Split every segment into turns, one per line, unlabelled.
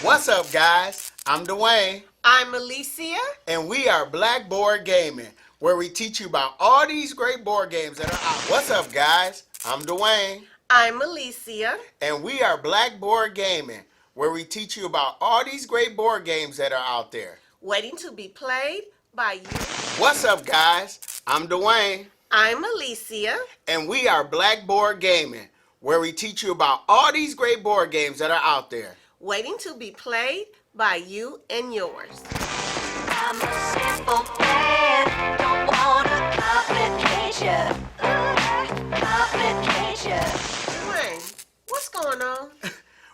What's up, guys? I'm Dwayne,
I'm Alicia.
and we are Blackboard Gaming, where we teach you about all these great board games that are out. What's up, guys? I'm Dwayne,
I'm Alicia.
and we are Blackboard Gaming, where we teach you about all these great board games that are out there.
Waiting to be played by you.
What's up, guys? I'm Dwayne,
I'm Alicia.
and we are Blackboard Gaming, where we teach you about all these great board games that are out there.
Waiting to be played by you and yours.
I'm a simple man, don't wanna complicate complication.
Dwayne, what's going on?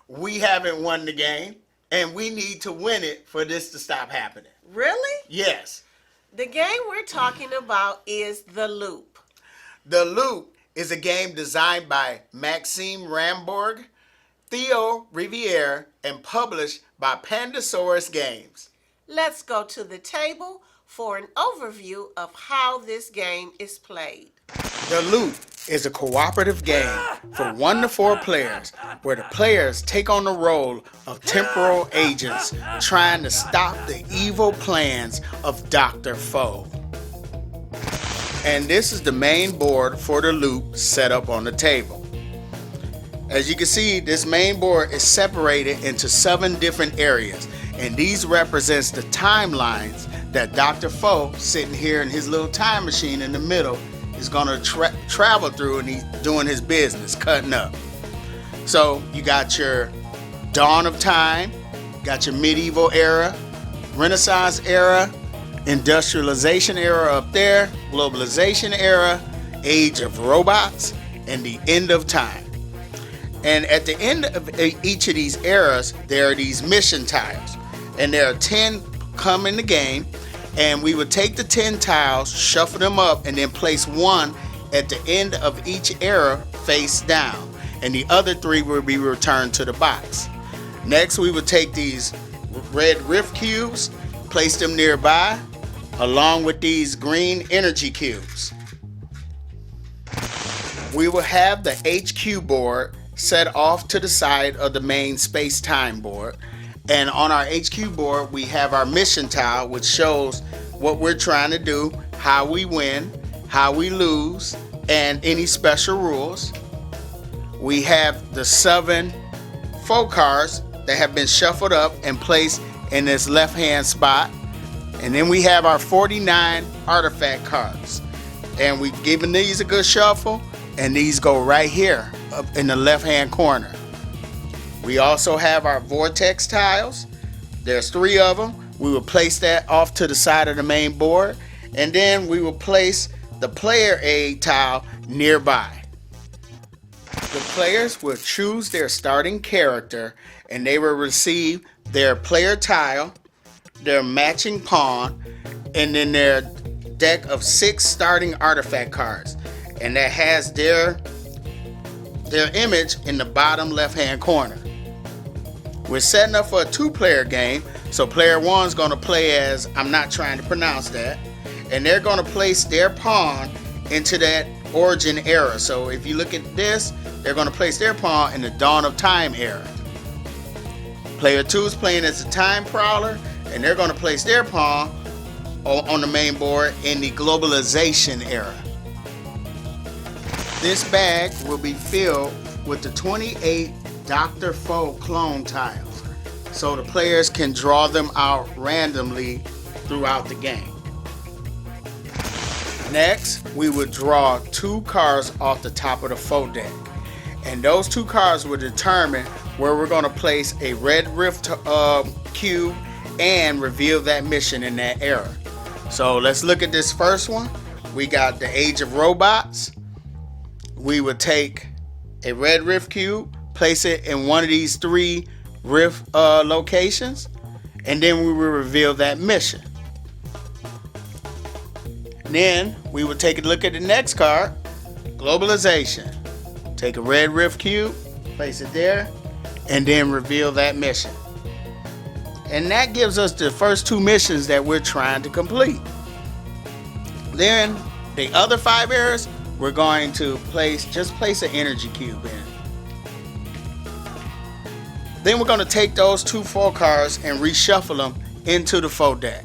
We haven't won the game, and we need to win it for this to stop happening.
Really?
Yes.
The game we're talking about is The Loop.
The Loop is a game designed by Maxime Rambourg, Theo Riviere, and published by Pandasaurus Games.
Let's go to the table for an overview of how this game is played.
The Loop is a cooperative game for 1 to 4 players where the players take on the role of temporal agents trying to stop the evil plans of Dr. Foe. And this is the main board for the Loop set up on the table. As you can see, this main board is separated into 7 different areas, and these represents the timelines that Dr. Foe, sitting here in his little time machine in the middle, is going to travel through, and he's doing his business, cutting up. So you got your dawn of time, got your medieval era, Renaissance era, industrialization era up there, globalization era, age of robots, and the end of time. And at the end of each of these eras, there are these mission tiles. And there are 10 come in the game. And we would take the 10 tiles, shuffle them up, and then place one at the end of each era face down. And the other 3 will be returned to the box. Next, we would take these red rift cubes, place them nearby, along with these green energy cubes. We will have the HQ board set off to the side of the main space-time board. And on our HQ board, we have our mission tile, which shows what we're trying to do, how we win, how we lose, and any special rules. We have the 7 foe cards that have been shuffled up and placed in this left-hand spot. And then we have our 49 artifact cards. And we've given these a good shuffle, and these go right here up in the left-hand corner. We also have our vortex tiles. There's 3 of them. We will place that off to the side of the main board, and then we will place the player aid tile nearby. The players will choose their starting character, and they will receive their player tile, their matching pawn, and then their deck of 6 starting artifact cards. And that has their image in the bottom left-hand corner. We're setting up for a 2-player game, so player 1 is going to play as, I'm not trying to pronounce that, and they're going to place their pawn into that origin era. So if you look at this, they're going to place their pawn in the dawn of time era. Player 2 is playing as a time prowler, and they're going to place their pawn on the main board in the globalization era. This bag will be filled with the 28 Dr. Foe clone tiles, so the players can draw them out randomly throughout the game. Next, we will draw 2 cards off the top of the foe deck, and those 2 cards will determine where we're going to place a red rift cube and reveal that mission in that era. So let's look at this first one. We got the Age of Robots. We would take a red rift cube, place it in one of these 3 rift locations, and then we will reveal that mission. Then we would take a look at the next card, Globalization. Take a red rift cube, place it there, and then reveal that mission. And that gives us the first 2 missions that we're trying to complete. Then the other 5 areas, we're going to place an energy cube in. Then we're going to take those 2 foe cards and reshuffle them into the foe deck.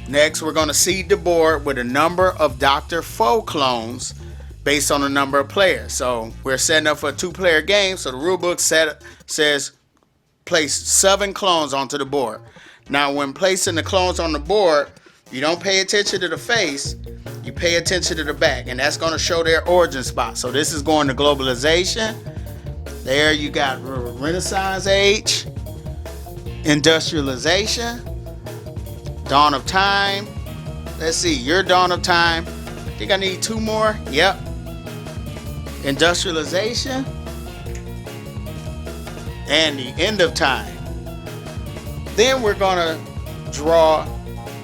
Next, we're going to seed the board with a number of Dr. Foe clones based on the number of players. So we're setting up for a 2-player game. So the rulebook says place 7 clones onto the board. Now, when placing the clones on the board, you don't pay attention to the face, you pay attention to the back, and that's going to show their origin spot. So this is going to globalization. There you got Renaissance Age, industrialization, dawn of time. Let's see, your dawn of time. I think I need 2 more. Yep. Industrialization and the end of time. Then we're going to draw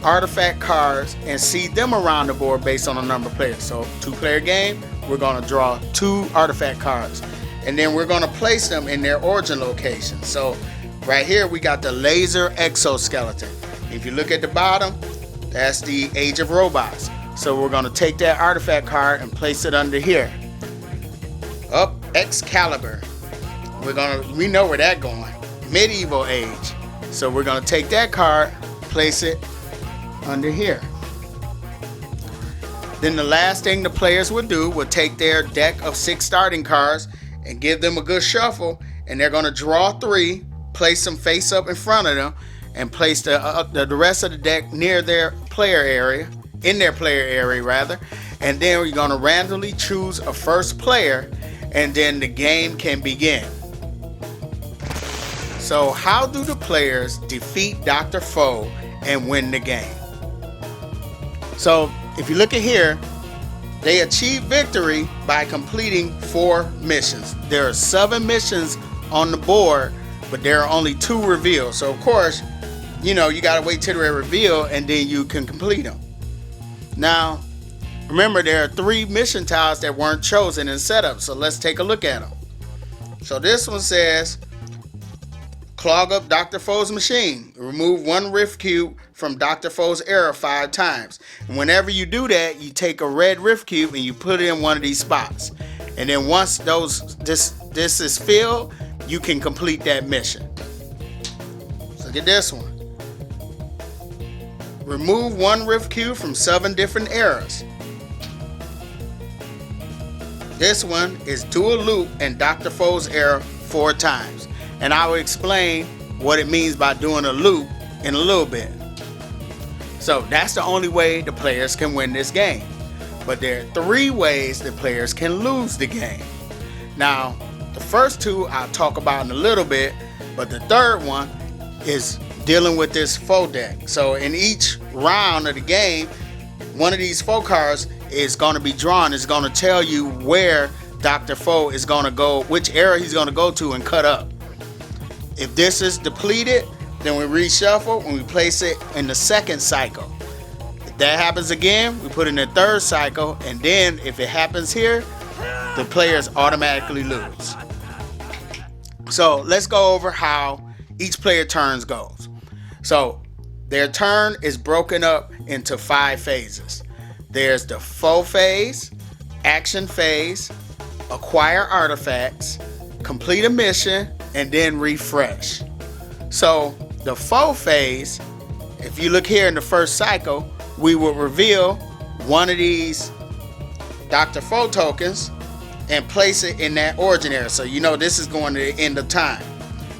artifact cards and seed them around the board based on the number of players. So 2-player game, we're going to draw 2 artifact cards, and then we're going to place them in their origin location. So right here we got the laser exoskeleton. If you look at the bottom, that's the Age of Robots. So we're going to take that artifact card and place it under here. Up, Excalibur. We know where that's going. Medieval Age. So we're going to take that card, place it under here. Then the last thing the players would do would take their deck of 6 starting cards and give them a good shuffle, and they're going to draw 3, place them face up in front of them, and place the rest of the deck near their player area, in their player area rather, and then we're going to randomly choose a first player, and then the game can begin. So how do the players defeat Dr. Foe and win the game? So if you look at here, they achieve victory by completing 4 missions. There are 7 missions on the board, but there are only 2 revealed. So of course, you gotta wait till they're revealed and then you can complete them. Now, remember there are 3 mission tiles that weren't chosen in setup, so let's take a look at them. So this one says, clog up Dr. Foe's machine. Remove 1 rift cube from Dr. Foe's era 5 times. And whenever you do that, you take a red rift cube and you put it in one of these spots. And then once this is filled, you can complete that mission. So look at this one. Remove 1 rift cube from 7 different eras. This one is do a loop in Dr. Foe's era 4 times. And I will explain what it means by doing a loop in a little bit. So that's the only way the players can win this game. But there are 3 ways the players can lose the game. Now, the first 2 I'll talk about in a little bit, but the third one is dealing with this foe deck. So in each round of the game, one of these foe cards is going to be drawn. It's going to tell you where Dr. Foe is going to go, which era he's going to go to and cut up. If this is depleted, then we reshuffle and we place it in the 2nd cycle. If that happens again, we put it in the 3rd cycle, and then if it happens here, the players automatically lose. So let's go over how each player turns goes. So their turn is broken up into 5 phases. There's the foe phase, action phase, acquire artifacts, complete a mission, and then refresh. So the foe phase, if you look here in the 1st cycle, we will reveal one of these Dr. Foe tokens and place it in that origin area. So this is going to the end of time.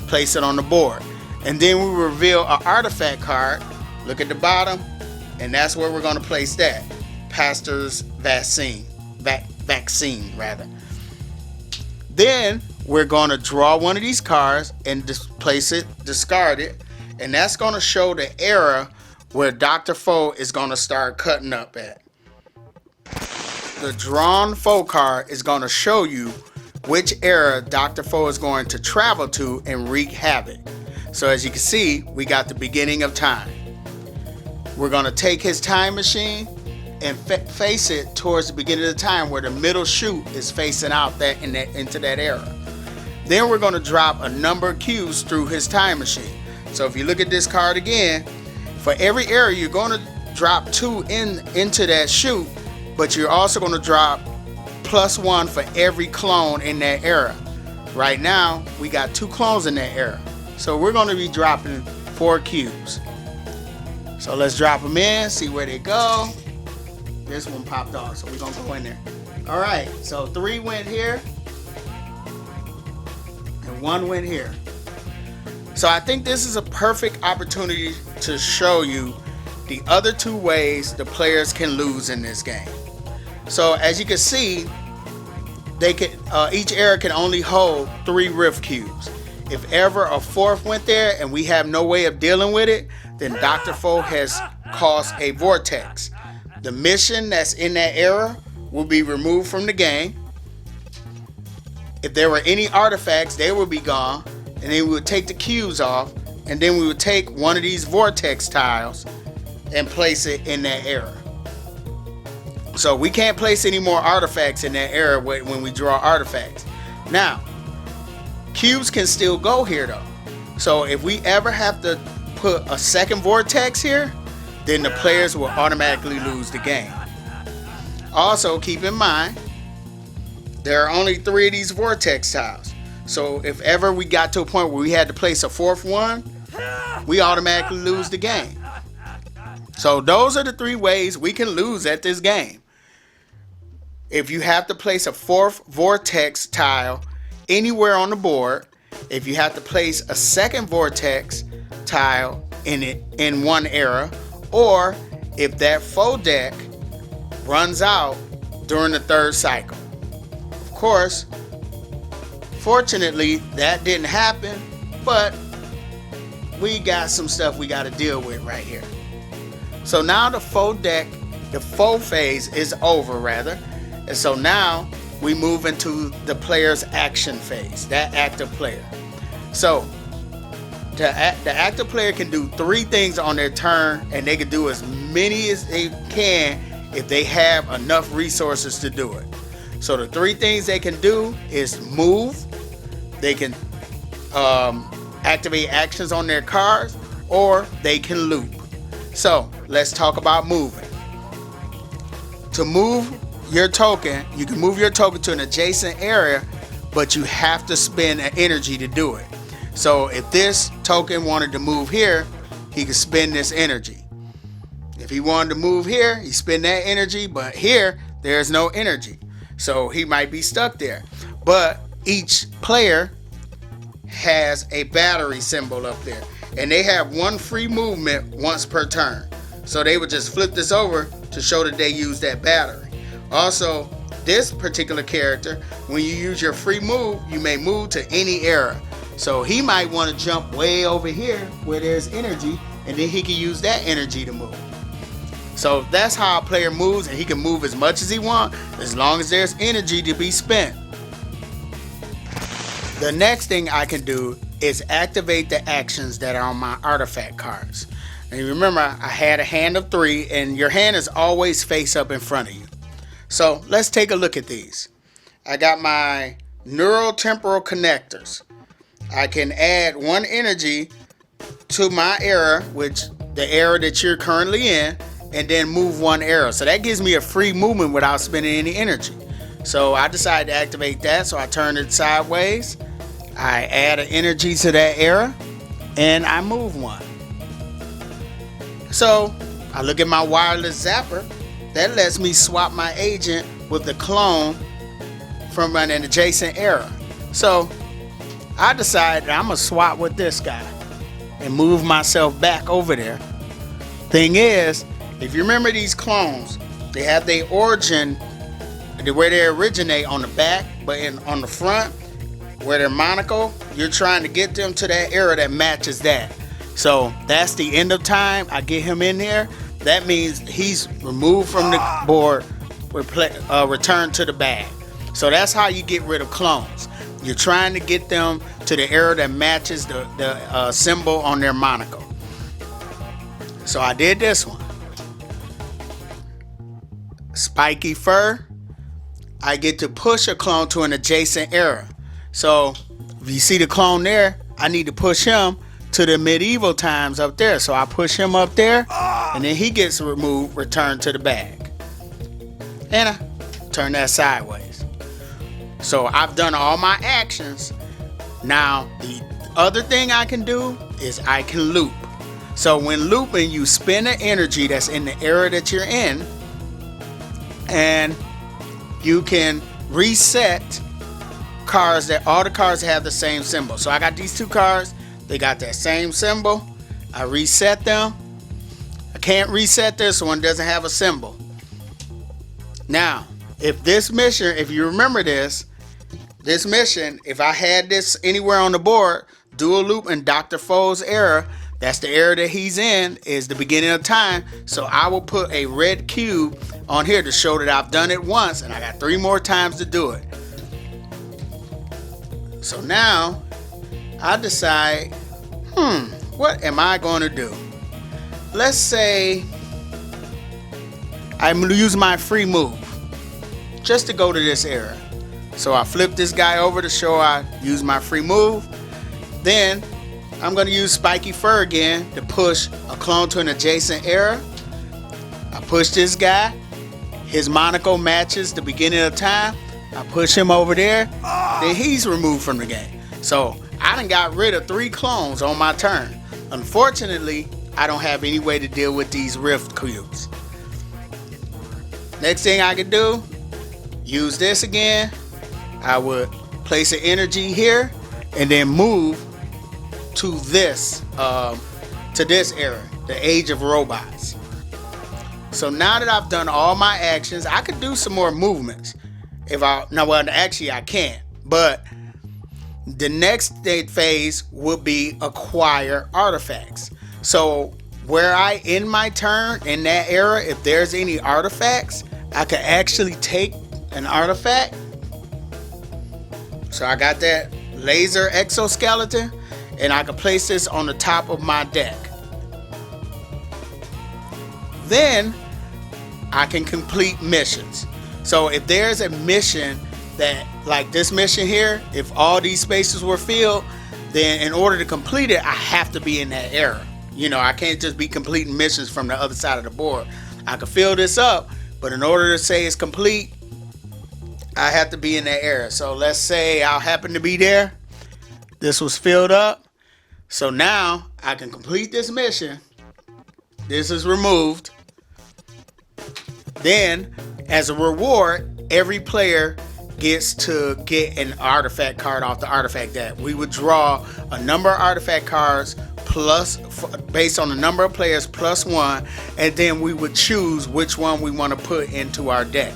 Place it on the board. And then we reveal an artifact card. Look at the bottom, and that's where we're going to place that. Pastor's vaccine rather. Then we're going to draw one of these cards and place it, discard it, and that's going to show the era where Dr. Foe is going to start cutting up at. The drawn foe card is going to show you which era Dr. Foe is going to travel to and wreak havoc. So as you can see, we got the beginning of time. We're going to take his time machine and face it towards the beginning of the time where the middle chute is facing out into that era. Then we're going to drop a number of cubes through his time machine. So if you look at this card again, for every era you're going to drop 2 into that chute, but you're also going to drop +1 for every clone in that era. right now we got 2 clones in that era. So we're going to be dropping 4 cubes. So let's drop them in, see where they go. This one popped off, so we're going to go in there. All right, so 3 went here and 1 went here. So I think this is a perfect opportunity to show you the other 2 ways the players can lose in this game. So as you can see, they can each era can only hold 3 rift cubes. If ever a 4th went there and we have no way of dealing with it, then Dr. Foe has caused a vortex. The mission that's in that era will be removed from the game. If there were any artifacts, they would be gone, and then we would take the cubes off, and then we would take one of these vortex tiles and place it in that era. So we can't place any more artifacts in that era when we draw artifacts. Now, cubes can still go here though. So if we ever have to put a second vortex here, then the players will automatically lose the game. Also, keep in mind, there are only 3 of these vortex tiles. So if ever we got to a point where we had to place a 4th one, we automatically lose the game. So those are the 3 ways we can lose at this game. If you have to place a 4th vortex tile anywhere on the board, if you have to place a second vortex tile in one era, or if that foe deck runs out during the 3rd cycle. Of course, fortunately that didn't happen, but we got some stuff we got to deal with right here. So now the foe phase is over rather, and so now we move into the player's action phase, that active player. So the active player can do 3 things on their turn, and they can do as many as they can if they have enough resources to do it. So the 3 things they can do is move, they can activate actions on their cards, or they can loop. So let's talk about moving. To move your token, you can move your token to an adjacent area, but you have to spend an energy to do it. So if this token wanted to move here, he could spend this energy. If he wanted to move here, he spend that energy, but here there's no energy. So he might be stuck there. But each player has a battery symbol up there, and they have 1 free movement once per turn. So they would just flip this over to show that they use that battery. Also, this particular character, when you use your free move, you may move to any era. So he might want to jump way over here where there's energy, and then he can use that energy to move. So that's how a player moves, and he can move as much as he wants as long as there's energy to be spent. The next thing I can do is activate the actions that are on my artifact cards. And remember, I had a hand of 3, and your hand is always face up in front of you. So let's take a look at these. I got my neural temporal connectors. I can add 1 energy to my era, which the era that you're currently in, and then move 1 era. So that gives me a free movement without spending any energy. So I decided to activate that, so I turn it sideways. I add an energy to that era, and I move 1. So I look at my wireless zapper. That lets me swap my agent with the clone from an adjacent era. So I decided I'm going to swap with this guy and move myself back over there. Thing is, if you remember these clones, they have their origin where they originate on the back, but on the front, where their monocle, you're trying to get them to that era that matches that. So that's the end of time. I get him in there. That means he's removed from the board, returned to the bag. So that's how you get rid of clones. You're trying to get them to the era that matches the symbol on their monocle. So I did this one. Spiky fur. I get to push a clone to an adjacent era. So if you see the clone there, I need to push him to the medieval times up there. So I push him up there, and then he gets removed, returned to the bag. And I turn that sideways. So I've done all my actions, Now, the other thing I can do is I can loop. So when looping, you spend the energy that's in the area that you're in, and you can reset cards that all the cards have the same symbol. So I got these two cards, they got that same symbol. I reset them. I can't reset this one, doesn't have a symbol. Now, if this mission, if you remember this mission, if I had this anywhere on the board, do a loop in Dr. Foe's era, that's the era that he's in, is the beginning of time. So I will put a red cube on here to show that I've done it once, and I got 3 more times to do it. So now I decide, what am I going to do? Let's say I'm going to use my free move just to go to this area. So I flip this guy over to show I use my free move. Then I'm going to use Spiky Fur again to push a clone to an adjacent area. I push this guy. His monocle matches the beginning of time. I push him over there. Then he's removed from the game. So I done got rid of 3 clones on my turn. Unfortunately, I don't have any way to deal with these rift cubes. Next thing I could do, use this again. I would place an energy here and then move to this area, the Age of Robots. So now that I've done all my actions, I could do some more movements. Actually I can't. But the next phase would be acquire artifacts. So where I end my turn in that era, if there's any artifacts, I could actually take an artifact. So I got that laser exoskeleton, and I can place this on the top of my deck. Then I can complete missions. So if there's a mission that, like this mission here, if all these spaces were filled, then in order to complete it, I have to be in that area. I can't just be completing missions from the other side of the board. I can fill this up, but in order to say it's complete, I have to be in that area. So let's say I happen to be there. This was filled up. So now I can complete this mission. This is removed. Then, as a reward, every player gets to get an artifact card off the artifact deck. We would draw a number of artifact cards based on the number of players +1, and then we would choose which one we want to put into our deck.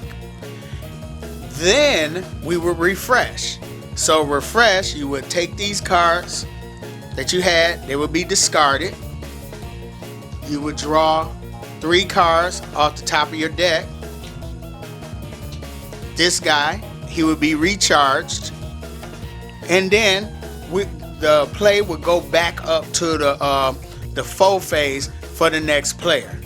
Then we would refresh. So refresh, you would take these cards that you had, they would be discarded. You would draw 3 cards off the top of your deck. This guy, he would be recharged, and then the play would go back up to the foe phase for the next player.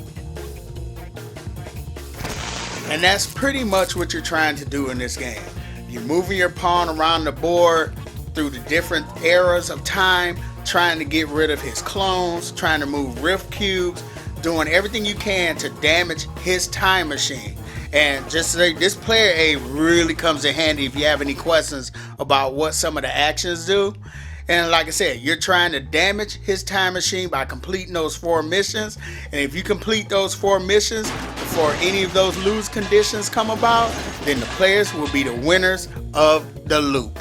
And that's pretty much what you're trying to do in this game. You're moving your pawn around the board through the different eras of time, trying to get rid of his clones, trying to move rift cubes, doing everything you can to damage his time machine. And just say this player aid really comes in handy if you have any questions about what some of the actions do. And like I said, you're trying to damage his time machine by completing those 4 missions. And if you complete those 4 missions before any of those lose conditions come about, then the players will be the winners of the loop.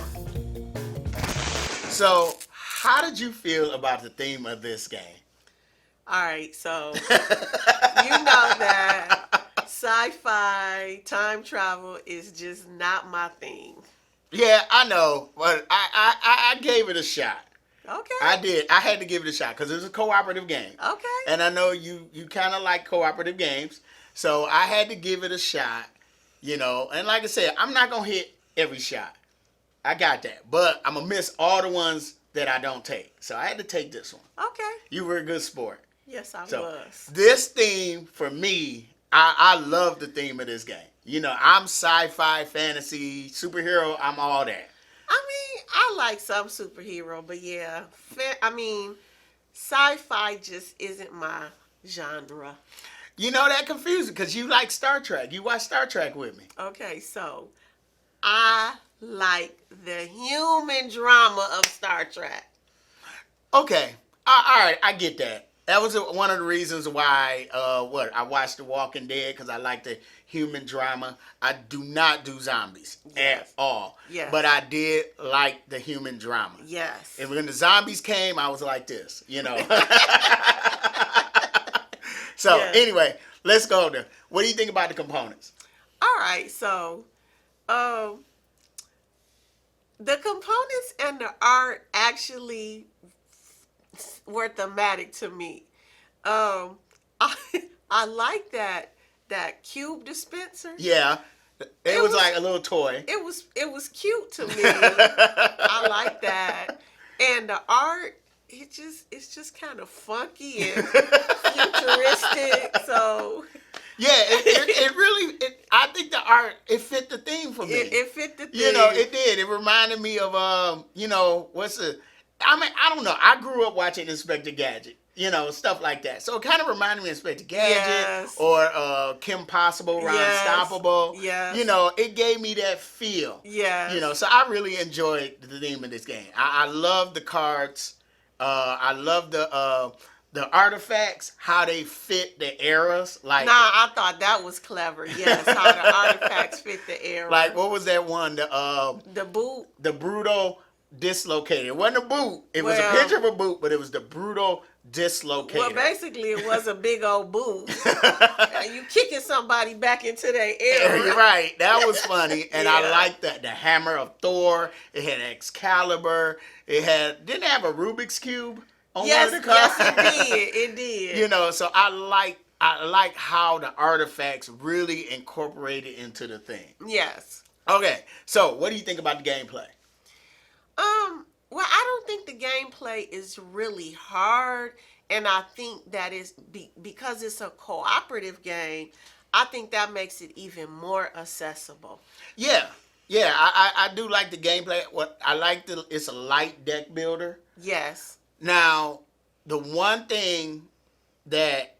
So, how did you feel about the theme of this game?
All right, so you know that sci-fi time travel is just not my thing.
Yeah, I know, but I gave it a shot.
Okay.
I did. I had to give it a shot because it was a cooperative game.
Okay.
And I know you kind of like cooperative games, so I had to give it a shot, And like I said, I'm not going to hit every shot. I got that. But I'm going to miss all the ones that I don't take. So I had to take this one.
Okay.
You were a good sport.
Yes, I was.
This theme, for me, I love the theme of this game. I'm sci-fi, fantasy, superhero, I'm all that.
I mean, I like some superhero, but yeah, sci-fi just isn't my genre.
That confusing because you like Star Trek. You watch Star Trek with me.
Okay, so I like the human drama of Star Trek.
Okay. All right, I get that. That was one of the reasons why I watched The Walking Dead, because I like the human drama. I do not do zombies at all.
Yes.
But I did like the human drama.
Yes.
And when the zombies came, I was like this, So anyway, let's go there. What do you think about the components?
All right, so the components and the art actually were thematic to me. I, I like that cube dispenser.
Yeah. It was like a little toy.
It was cute to me. I like that. And the art, it's just kind of funky and futuristic. So
yeah, it really. I think the art it fit the theme for me.
It fit the theme.
It did. It reminded me of what's the. I mean, I don't know. I grew up watching Inspector Gadget. Stuff like that. So it kind of reminded me of Inspector Gadget or Kim Possible, Ron Stoppable.
Yes.
It gave me that feel.
Yeah.
So I really enjoyed the theme of this game. I love the cards. I love the artifacts, how they fit the eras. Like,
I thought that was clever. Yes, how the artifacts fit the era.
Like, what was that one? The
boot.
The Brutal Dislocated. It wasn't a boot. It was a picture of a boot, but it was the Brutal Dislocated.
Well, basically, it was a big old boot. And you kicking somebody back into their era.
Right. That was funny. And I liked that. The hammer of Thor. It had Excalibur. Didn't it have a Rubik's Cube on one of the cards?
Yes, it did.
So I like how the artifacts really incorporated into the thing.
Yes.
Okay. So what do you think about the gameplay?
Well, I don't think the gameplay is really hard, and I think that is because it's a cooperative game. I think that makes it even more accessible.
Yeah, I do like the gameplay. What I like it's a light deck builder.
Yes.
Now, the one thing that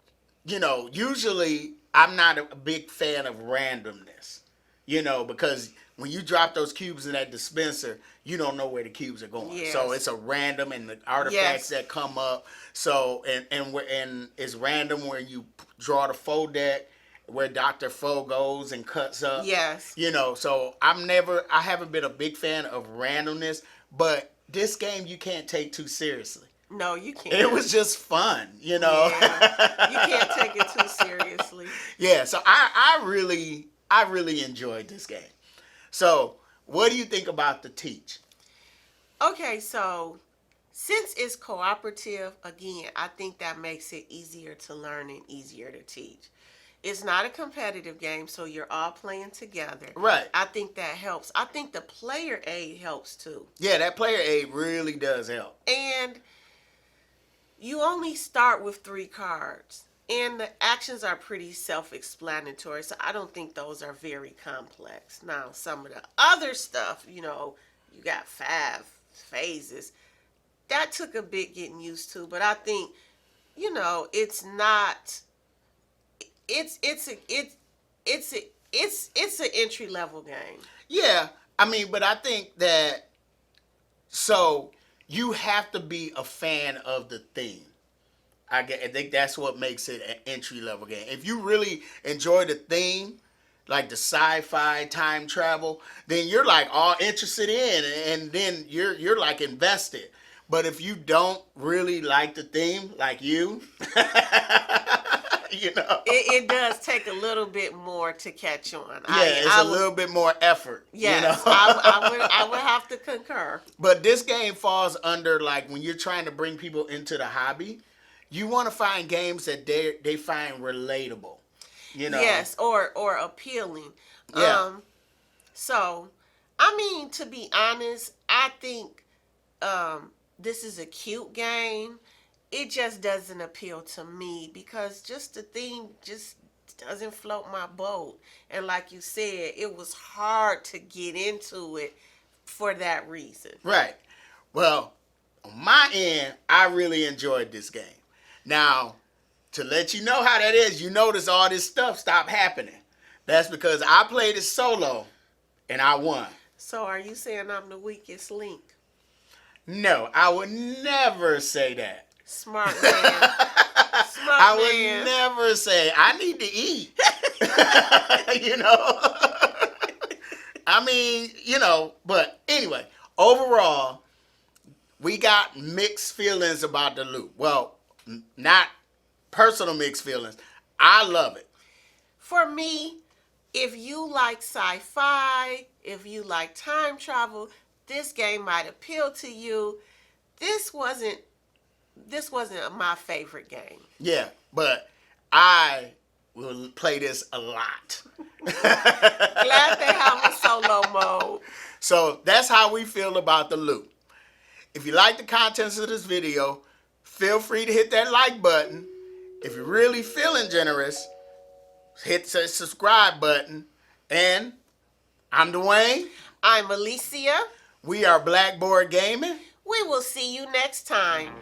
usually I'm not a big fan of randomness. Because when you drop those cubes in that dispenser, you don't know where the cubes are going.
Yes.
So it's a random, and the artifacts that come up. So and it's random where you draw the foe deck, where Dr. Foe goes and cuts up.
Yes.
So I haven't been a big fan of randomness, but this game you can't take too seriously.
No, you can't.
It was just fun, Yeah.
You can't take it too seriously.
Yeah, so I really enjoyed this game. So, what do you think about the teach?
Okay, so since it's cooperative, again, I think that makes it easier to learn and easier to teach. It's not a competitive game, so you're all playing together.
Right.
I think that helps. I think the player aid helps too.
Yeah, that player aid really does help.
And you only start with 3 cards. And the actions are pretty self-explanatory, so I don't think those are very complex. Now, some of the other stuff, you got 5 phases. That took a bit getting used to, but I think, it's not. It's an entry level game.
Yeah, I mean, but I think that you have to be a fan of the theme. I think that's what makes it an entry-level game. If you really enjoy the theme, like the sci-fi time travel, then you're like all interested in, and then you're like invested. But if you don't really like the theme, like you,
it does take a little bit more to catch on.
Yeah, it's a little bit more effort.
Yes, I would have to concur.
But this game falls under, like, when you're trying to bring people into the hobby, you want to find games that they find relatable,
Yes, or appealing.
Yeah.
So, I mean, to be honest, I think this is a cute game. It just doesn't appeal to me because just the theme just doesn't float my boat. And like you said, it was hard to get into it for that reason.
Right. Well, on my end, I really enjoyed this game. Now, to let you know how that is, you notice all this stuff stopped happening. That's because I played it solo and I won.
So are you saying I'm the weakest link?
No, I would never say that.
Smart man. Smart
I
man.
would never say I need to eat. You know? I mean, but anyway, overall, we got mixed feelings about the loop. Well, not personal mixed feelings. I love it.
For me, if you like sci-fi, if you like time travel, this game might appeal to you. This wasn't my favorite game.
Yeah, but I will play this a lot.
Glad they have a solo mode.
So that's how we feel about the loop. If you like the contents of this video, feel free to hit that like button. If you're really feeling generous, hit the subscribe button. And I'm Dwayne.
I'm Alicia.
We are Blackboard Gaming.
We will see you next time.